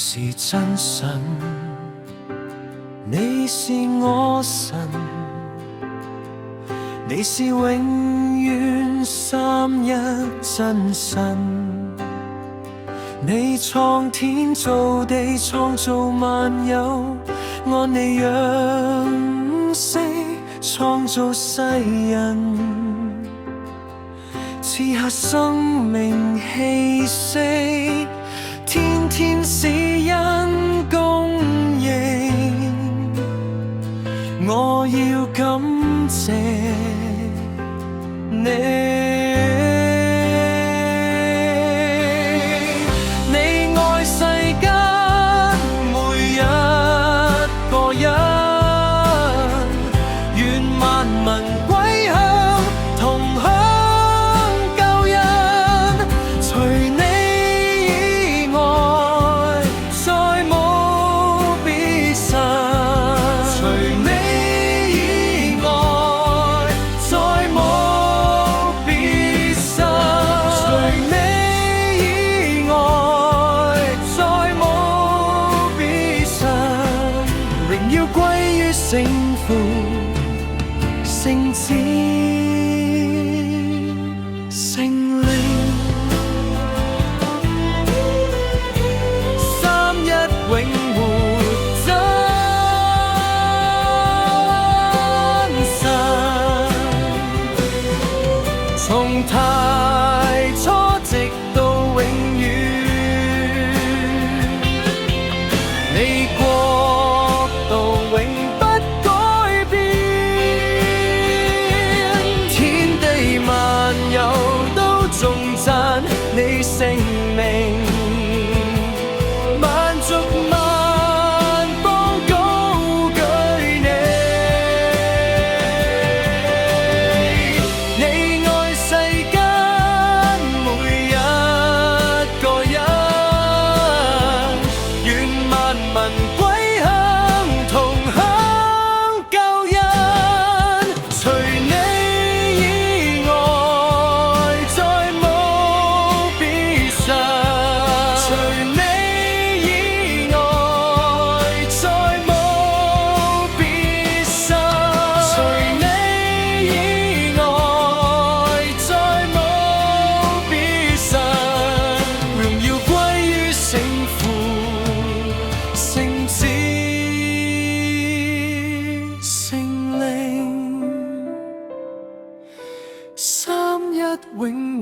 是真神，你是我神，你是永遠三一真神。你創天造地，創造萬有，按你樣式創造世人，賜下生命氣息，天天施恩供應。我要感謝你。聖父、聖子、聖靈，三一永活真神，從太初直到永遠，你國度永你聖名，萬族萬邦高舉你。你愛世間每一個人，願萬民歸向同享救恩。除你以外，再無除你以外，再無別神。除你以外，再無別神。榮耀歸於聖父、聖子、聖靈，三一永